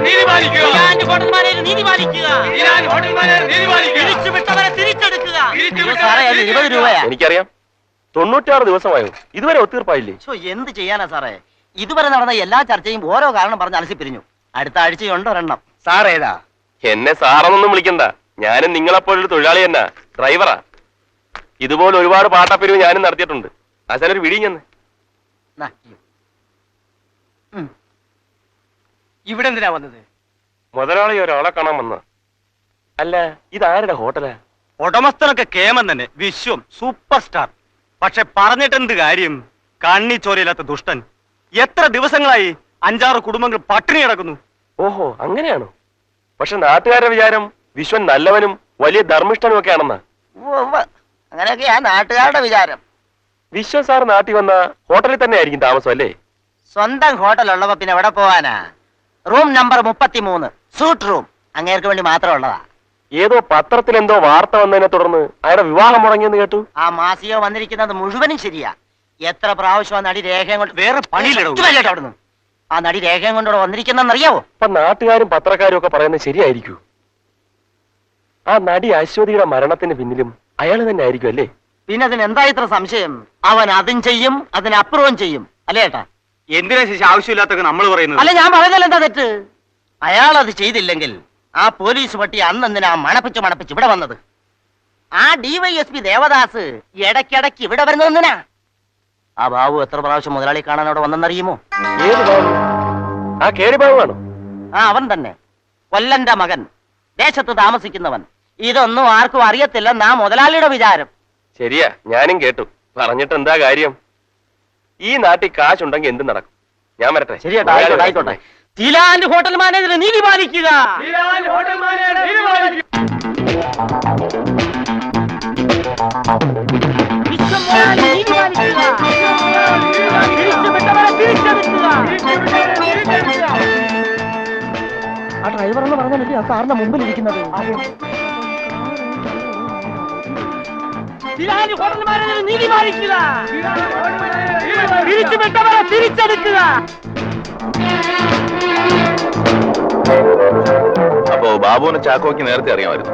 നീതി പാലിക്കുക. Eland hotel manager നീതി പാലിക്കുക. ഇലാൻഡ് ഹോട്ടൽ മാനേജർ നീതി പാലിക്കുക. തിരിച്ചുവിട്ടവരെ തിരിച്ചെടുക്കുക. സാറേ അത് 20 രൂപയാ. എനിക്കറിയാം. 96 ദിവസമായോ, ഇതുവരെ ഒത്തീർപ്പായില്ലേ? എന്ത് ചെയ്യാനാ സാറേ, ഇതുവരെ നടന്ന എല്ലാ ചർച്ചയും ഓരോ കാരണം പറഞ്ഞ് അലസി പിരിഞ്ഞു. അടുത്ത ആഴ്ചയുണ്ടോ ഒരെണ്ണം. സാർ ഏതാ? എന്നെ സാറൊന്നും വിളിക്കണ്ട, ഞാനും നിങ്ങളെപ്പോലൊരു തൊഴിലാളി തന്നെ, ഡ്രൈവറാ. ഇതുപോലെ ഒരുപാട് പാട്ടപ്പിരിവ് ഞാനും നടത്തിയിട്ടുണ്ട്. അച്ഛനൊരു വിടിഞ്ഞെന്ന്. ഇവിടെ എന്തിനാ വന്നത്? മുതലാളി ഒരാളെ കാണാൻ വന്ന. അല്ല, ഇതാരുടെ ഹോട്ടലാ? ഉടമസ്ഥനൊക്കെ കേമൻ തന്നെ, വിശ്വം, സൂപ്പർ സ്റ്റാർ. പക്ഷെ പറഞ്ഞിട്ടെന്ത് കാര്യം? കണ്ണി ചോരയില്ലാത്ത ദുഷ്ടൻ. എത്ര ദിവസങ്ങളായി 5-6 കുടുംബങ്ങൾ പട്ടിണി കിടക്കുന്നു. ഓഹോ, അങ്ങനെയാണോ? പക്ഷെ നാട്ടുകാരുടെ വിചാരം വിശ്വൻ നല്ലവനും വലിയ ധർമ്മിഷ്ഠനും ഒക്കെ ആണെന്നാ. അങ്ങനെയൊക്കെയാ നാട്ടുകാരുടെ വിചാരം. വിശ്വൻ സാർ നാട്ടിൽ വന്ന ഹോട്ടലിൽ തന്നെ ആയിരിക്കും താമസം അല്ലേ? സ്വന്തം ഹോട്ടൽ ഉള്ളപ്പോ പിന്നെ എവിടെ പോവാനാ? Room number 33, suit room. അങ്ങേർക്ക് വേണ്ടി മാത്രം ഉള്ളതാ. ഏതോ പത്രത്തിൽ എന്തോ വാർത്ത വന്നതിനെ തുടർന്ന് അയാളുടെ വിവാഹം മുടങ്ങിയെന്ന് കേട്ടു. ആ മാസിക വന്നിരിക്കുന്നത് മുഴുവനും ശരിയാ. എത്ര പ്രാവശ്യം ആ നടി രേഖയും കൊണ്ട് വേറെ പണിയിലിടവും. അവിടുന്ന് ആ നടി രേഖയും കൊണ്ടോടെ വന്നിരിക്കുന്നറിയാവോ? അപ്പൊ നാട്ടുകാരും പത്രക്കാരും ഒക്കെ പറയുന്നത് ശരിയായിരിക്കൂ. ആ നടി അശ്വതിയുടെ മരണത്തിന് പിന്നിലും അയാൾ തന്നെ ആയിരിക്കും അല്ലേ? പിന്നെ അതിന് എന്താ ഇത്ര സംശയം? അവൻ അതും ചെയ്യും, അതിനപ്പുറവും ചെയ്യും അല്ലേ ഏട്ടാ? എന്തിനാ ശേഷി ആവശ്യമില്ലാത്തൊക്കെ നമ്മൾ പറയുന്നത്? അല്ല, ഞാൻ പറഞ്ഞാൽ എന്താ തെറ്റ്? അയാൾ അത് ചെയ്തില്ലെങ്കിൽ ആ പോലീസ് പട്ടി അന്നെന്തിനാ മണപ്പിച്ച് ഇവിടെ വന്നത്? ആ DYSP ദേവദാസ് ഇടയ്ക്കിടയ്ക്ക് ഇവിടെ വരുന്നത് എന്തിനാ? ആ ബാബു എത്ര പ്രാവശ്യം മുതലാളി കാണാൻ അവിടെ വന്നെന്നറിയുമോ? ഏത് ബാബു? ആ കേടി ബാബുവാണോ? ആ അവൻ തന്നെ, കൊല്ലന്റെ മകൻ, ദേശത്ത് താമസിക്കുന്നവൻ. ഇതൊന്നും ആർക്കും അറിയത്തില്ലെന്നാ മുതലാളിയുടെ വിചാരം. ശരിയാ, ഞാനും കേട്ടു. പറഞ്ഞിട്ട് എന്താ കാര്യം? ഈ നാട്ടിൽ കാശുണ്ടെങ്കിൽ എന്ത് നടക്കും? ഞാൻ വരട്ടെ. ശരിയാ, ആയിക്കോട്ടെ. ഇലാൻഡ് ഹോട്ടൽ മാനേജർ നീതി പാലിക്കുക. ഇലാൻഡ് ഹോട്ടൽ മാനേജർ നീതി പാലിക്കുക. ആ ഡ്രൈവർ എന്ന് പറഞ്ഞല്ലേ ആ കാറിന്റെ മുമ്പിൽ ഇരിക്കുന്നത്? ഇലാൻഡ് ഹോട്ടൽ മാനേജർ നീതി പാലിക്കുക. തിരിച്ചുവിട്ടവരെ തിരിച്ചെടുക്കുക. അപ്പോ ബാബുവിനെ ചാക്കോയ്ക്ക് നേരത്തെ അറിയാമായിരുന്നു.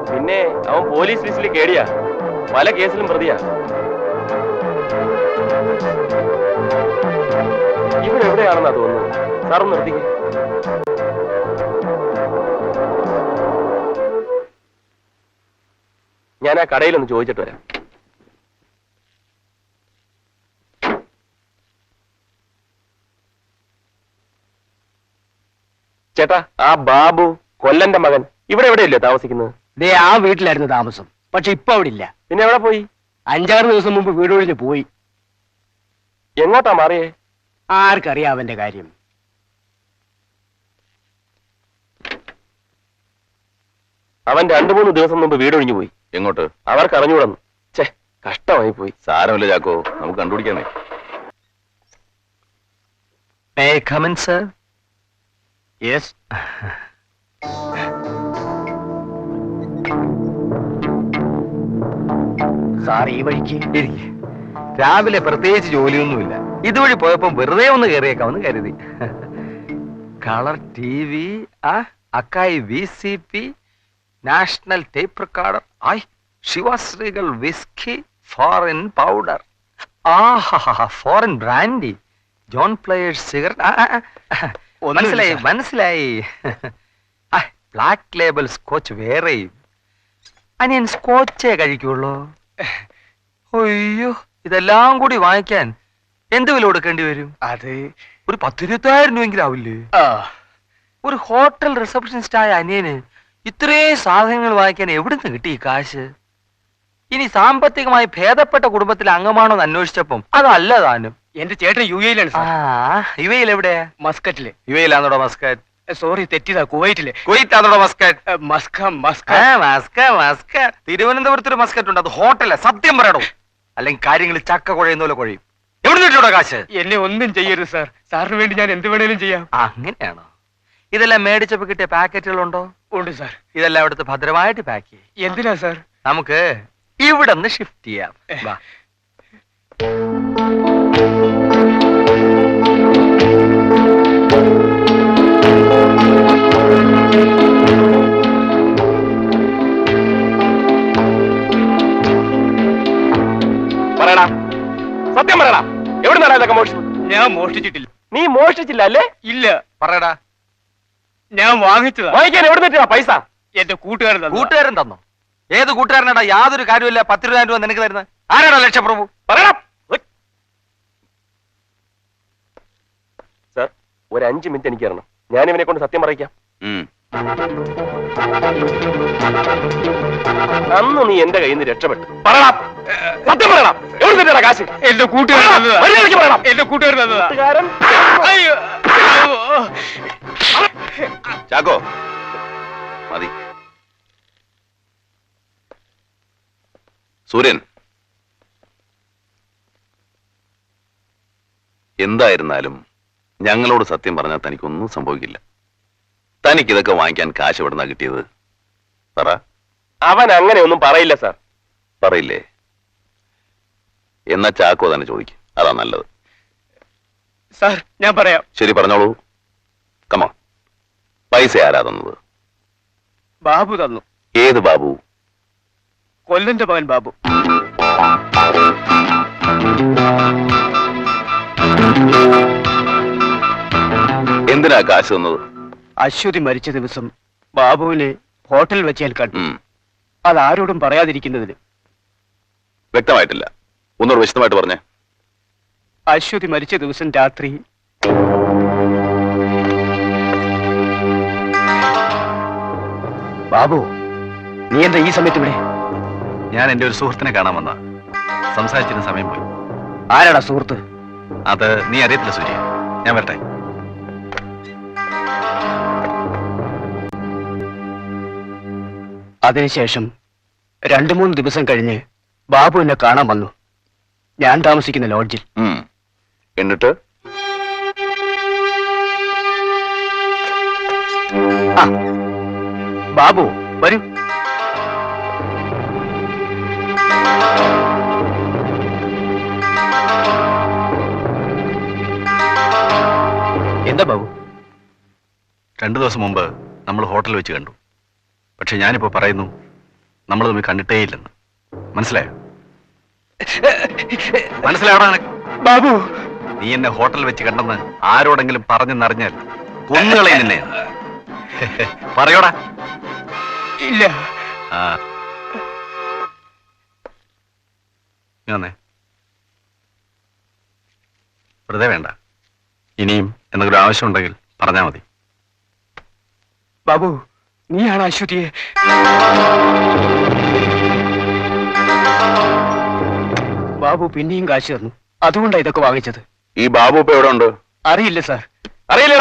പിന്നെ അവൻ പോലീസ് ലിസ്റ്റിൽ കേടിയാ, പല കേസിലും പ്രതിയാ. ഇവിടെ എവിടെയാണെന്നാ തോന്നുന്നു. സാറും നിർത്തിക്കേ. ഞാൻ ആ കടയിലൊന്ന് ചോദിച്ചിട്ട് വരാം. ചേട്ടാ, ആ ബാബു കൊല്ലന്റെ മകൻ ഇവിടെ എവിടെയല്ലേ താമസിക്കുന്നത്? ദേ ആ വീട്ടിലായിരുന്നു താമസം. പക്ഷെ ഇപ്പൊ അവിടെ ഇല്ല. പിന്നെ എവിടെ പോയി? 5-6 ദിവസം മുമ്പ് വീടൊഴിഞ്ഞ് പോയി. എങ്ങോട്ടാ മാറിയേ? ആർക്കറിയാം അവന്റെ കാര്യം? അവൻ 2-3 ദിവസം മുമ്പ് വീടൊഴിഞ്ഞു പോയി. എങ്ങോട്ട്? അവർക്ക് അറിഞ്ഞുകൂടന്നു. ഛേ, കഷ്ടമായി പോയി. സാരമില്ല ചാക്കോ, നമുക്ക് കണ്ടുപിടിക്കാനേ. May I come in, sir? Yes. Sir ഈ വഴിക്ക് രാവിലെ പ്രത്യേകിച്ച് ജോലിയൊന്നുമില്ല. ഇതുവഴി പോയപ്പോ വെറുതെ ഒന്ന് കയറിയേക്കാമെന്ന് കരുതി. Colour TV, Akai VCP, national tape recorder, ശിവാശ്രീകൾ whisky, foreign powder, foreign brandy, John Players cigarette. മനസ്സിലായി. ബ്ലാക്ക് ലേബൽ സ്കോച്ച് വേറെയും. അനിയൻ സ്കോച്ചേ കഴിക്കുള്ളൂ. അയ്യോ, ഇതെല്ലാം കൂടി വാങ്ങിക്കാൻ എന്ത് വില കൊടുക്കേണ്ടി വരും? അത് ഒരു 10-20,000 രൂപയെങ്കിലും ആവില്ലേ? ഒരു ഹോട്ടൽ റിസപ്ഷനിസ്റ്റ് ആയ അനിയന് ഇത്രയും സാധനങ്ങൾ വാങ്ങിക്കാൻ എവിടുന്ന് കിട്ടി ഈ കാശ്? ഇനി സാമ്പത്തികമായി ഭേദപ്പെട്ട കുടുംബത്തിലെ അംഗമാണോ എന്ന് അന്വേഷിച്ചപ്പം അതല്ല താനും. എന്റെ ചേട്ടൻ UAE-ലാണ് സാർ. യുഎയിൽ എവിടെയാ? മസ്കറ്റില്. യുഎയിലാണോടോ മസ്കറ്റ്? സോറി, തെറ്റിയതാ. കുവൈറ്റില്. കുവൈറ്റാണോടോ മസ്കറ്റ്? മസ്ക. തിരുവനന്തപുരത്തൊരു മസ്കറ്റ് ഉണ്ട്, അത് ഹോട്ടലാ. സത്യം പറയണോ, അല്ലെങ്കിൽ കാര്യങ്ങൾ ചക്ക കുഴയുന്ന പോലെ കുഴയും. എവിടെ കിട്ടിയോടോ കാശ്? എന്നെ ഒന്നും ചെയ്യരുത് സാർ. സാറിന് വേണ്ടി ഞാൻ എന്ത് വേണേലും ചെയ്യാം. അങ്ങനെയാണോ? ഇതെല്ലാം മേടിച്ചപ്പോ കിട്ടിയ പാക്കറ്റുകളുണ്ടോ? ഉണ്ട് സാർ. ഇതെല്ലാം അവിടുത്തെ ഭദ്രമായിട്ട് പാക്ക് ചെയ്യും. എന്തിനാ സാർ? നമുക്ക് ഇവിടെ നിന്ന് ഷിഫ്റ്റ് ചെയ്യാം. വാ. മോഷ്ടിച്ചിട്ടില്ല. നീ മോഷ്ടിച്ചില്ല അല്ലേ? ഇല്ല, പറയടാ, ഞാൻ വാങ്ങിച്ചതാ. വാങ്ങിക്കാൻ എവിടെ നിന്നാ പൈസ? എന്റെ കൂട്ടുകാരൻ തന്നതാ. കൂട്ടുകാരൻ തന്നോ? ഏത് കൂട്ടുകാരനാടാ യാതൊരു കാര്യമില്ല 10,000 രൂപ നിനക്ക് തരുന്നത്? ആരാടാ ലക്ഷപ്രഭു? പറയണം. സാർ, ഒരു 5 മിനിറ്റ് എനിക്ക് തരണം. ഞാൻ ഇവനെ കൊണ്ട് സത്യം പറയിക്കാം. അന്ന് നീ എന്റെ കയ്യിൽ നിന്ന് രക്ഷപ്പെട്ടു. പറയണം, സത്യം പറയണം. എവിടെ നിന്നാ കാശ്? എന്റെ കൂട്ടുകാരൻ തന്നതാ. മര്യാദയ്ക്ക് പറയണം. എന്റെ കൂട്ടുകാരൻ തന്നതാ. കൂട്ടുകാരൻ? അയ്യോ. ചാക്കോ മതി. സൂര്യൻ, എന്തായിരുന്നാലും ഞങ്ങളോട് സത്യം പറഞ്ഞാൽ തനിക്കൊന്നും സംഭവിക്കില്ല. തനിക്കിതൊക്കെ വാങ്ങിക്കാൻ കാശ് എവിടുന്നാ കിട്ടിയത്? പറ. അവൻ അങ്ങനെയൊന്നും പറയില്ല സാർ. പറയില്ലേ? എന്നാ ചാക്കോ തന്നെ ചോദിക്കും, അതാ നല്ലത്. സാർ, ഞാൻ പറയാം. ശരി, പറഞ്ഞോളൂ. കമോ, പൈസ ആരാ തന്നത്? ബാബു തന്നു. ഏത് ബാബു? കൊല്ലന്റെ മകൻ ബാബു. എന്തിനാ കാശ് തന്നത്? അശ്വതി മരിച്ച ദിവസം ബാബുവിനെ ഹോട്ടലിൽ വെച്ച് ഞാൻ കണ്ടു. അതാരോടും പറയാതിരിക്കുന്നതിന്. വ്യക്തമായിട്ടില്ല, ഒന്നുകൂടെ വിശദമായിട്ട് പറഞ്ഞേ. അശ്വതി മരിച്ച ദിവസം രാത്രി ബാബു, നീ എന്താ ഈ സമയത്ത് ഇവിടെ? ഞാൻ എന്റെ ഒരു സുഹൃത്തിനെ കാണാൻ വന്ന, സംസാരിച്ചിരുന്ന സമയം പോയി. ആരാടാ സുഹൃത്ത്? അത് നീ അറിയത്തില്ല സൂര്യ. ഞാൻ വരട്ടെ. അതിനുശേഷം 2-3 ദിവസം കഴിഞ്ഞ് ബാബു എന്നെ കാണാൻ വന്നു, ഞാൻ താമസിക്കുന്ന ലോഡ്ജിൽ. എന്നിട്ട് ബാബു വരൂ. എന്താ ബാബു? 2 ദിവസം മുമ്പ് നമ്മൾ ഹോട്ടലിൽ വെച്ച് കണ്ടു. പക്ഷെ ഞാനിപ്പോ പറയുന്നു, നമ്മൾ തമ്മിൽ കണ്ടിട്ടേയില്ലെന്ന്. മനസ്സിലായോ? മനസ്സിലാവണ ബാബു, നീ എന്നെ ഹോട്ടലിൽ വെച്ച് കണ്ടെന്ന് ആരോടെങ്കിലും പറഞ്ഞെന്നറിഞ്ഞാൽ കൊന്നുകളെ നിന്നെ. പറയോടാ. ഇല്ല. ആ, വന്നേ. വെറുതെ വേണ്ട. ഇനിയും എന്തെങ്കിലും ആവശ്യമുണ്ടെങ്കിൽ പറഞ്ഞാൽ മതി. ബാബു, നീയാണ് അശ്വതിയെ. ബാബു പിന്നെയും കാശ് തന്നു, അതുകൊണ്ടാണ് ഇതൊക്കെ വാങ്ങിച്ചത്. ഈ ബാബു ഇപ്പൊ എവിടെ ഉണ്ട്? അറിയില്ല സാർ. അറിയില്ല.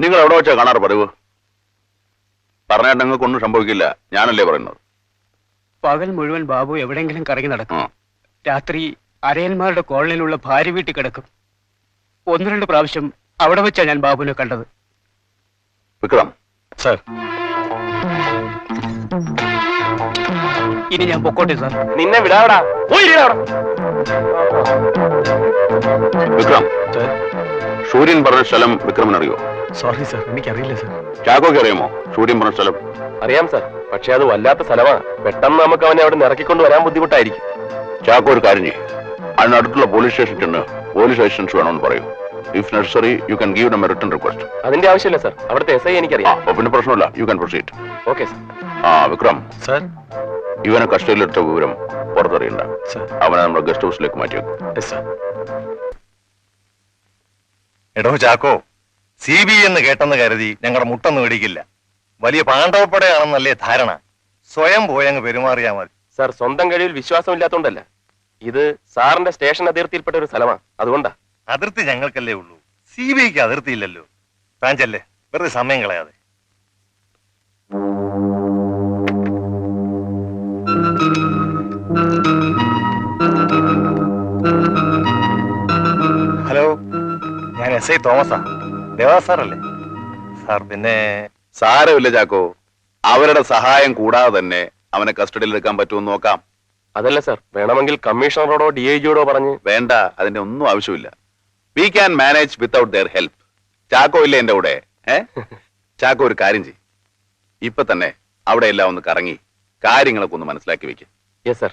നിങ്ങൾ എവിടെ വെച്ചാ കാണാറ് പതിവ്? പറഞ്ഞാൽ നിങ്ങൾക്കൊന്നും സംഭവിക്കില്ല, ഞാനല്ലേ പറയുന്നത്. പകൽ മുഴുവൻ ബാബു എവിടെയെങ്കിലും കറങ്ങി നടക്കും. രാത്രി അരയന്മാരുടെ കോളനിയിലുള്ള ഭാര്യ വീട്ടിൽ കിടക്കും. 1-2 പ്രാവശ്യം അവിടെ വെച്ചാ ഞാൻ ബാബുവിനെ കണ്ടത്. വിക്രം. സാർ, ഇനി ഞാൻ പൊക്കോട്ടെ സാർ. നിന്നെ വിടാവടാ. പോയി ഇരിടാ. വിക്രം, സൂര്യൻ പറഞ്ഞ സ്ഥലം വിക്രമൻ അറിയോ? സോറി സാർ, എനിക്കറിയില്ല സാർ. ചാക്കോക്ക് അറിയാമോ സൂര്യൻ പറഞ്ഞ സ്ഥലം? അറിയാം സാർ, പക്ഷെ അത് വല്ലാത്ത സ്ഥലമാ. പെട്ടെന്ന് നമുക്ക് അവനെ അവിടെ ഇറക്കിക്കൊണ്ട് വരാൻ ബുദ്ധിമുട്ടായിരിക്കും. ചാക്കോ ഒരു കാര്യം ചെയ്യും, അതിനടുത്തുള്ള പോലീസ് സ്റ്റേഷനിൽ ചെന്ന് പോലീസ് അസിസ്റ്റൻസ് വേണമെന്ന് പറയൂ. If necessary you can give them a written request. അതിന്റെ ആവശ്യമില്ല സാർ, അവിടുത്തെ SI എനിക്കറിയാം. പിന്നെ പ്രശ്നമില്ല, you can proceed. Okay sir. Vikram sir, ഇവനെ കസ്റ്റഡിയിലെടുത്ത വിവരം പുറത്തറിയണ്ട. അവനെ നമ്മുടെ ഗസ്റ്റ് ഹൗസിലേക്ക് മാറ്റിവെക്കും. എടോ ചാക്കോ, CBI എന്ന് കേട്ടെന്ന് കരുതി ഞങ്ങളുടെ മുട്ടൊന്നും ഇടിക്കില്ല. വലിയ പാണ്ഡവപ്പടയാണെന്നല്ലേ ധാരണ. സ്വയം പോയങ്ങ് പെരുമാറിയാ മതി. സാർ, സ്വന്തം കഴിവിൽ വിശ്വാസമില്ലാത്തോണ്ടല്ല. ഇത് സാറിന്റെ സ്റ്റേഷൻ അതിർത്തിയിൽപ്പെട്ട ഒരു സ്ഥലമാണ്, അതുകൊണ്ടാ. അതിർത്തി ഞങ്ങൾക്കല്ലേ ഉള്ളൂ, CBIക്ക് അതിർത്തിയില്ലല്ലോ. താൻ ചെല്ലേ, വെറുതെ സമയം കളയാതെ. ഹലോ, ഞാൻ SI തോമസാ. ദേവാസ് സാറല്ലേ? സാർ, പിന്നെ സാരമില്ല ചാക്കോ, അവരുടെ സഹായം കൂടാതെ തന്നെ അവനെ കസ്റ്റഡിയിൽ എടുക്കാൻ പറ്റുമെന്ന് നോക്കാം. അതല്ല സാർ, വേണമെങ്കിൽ കമ്മീഷണറോടോ DIGയോടോ പറഞ്ഞ്. വേണ്ട, അതിന്റെ ഒന്നും ആവശ്യമില്ല. We can manage without their help. Chacko ഇല്ലേ എന്റെ കൂടെ? ചാക്കോ ഒരു കാര്യം ചെയ്യും, ഇപ്പൊ തന്നെ അവിടെ എല്ലാം ഒന്ന് കറങ്ങി കാര്യങ്ങളൊക്കെ ഒന്ന് മനസ്സിലാക്കി വെക്കും. Yes sir.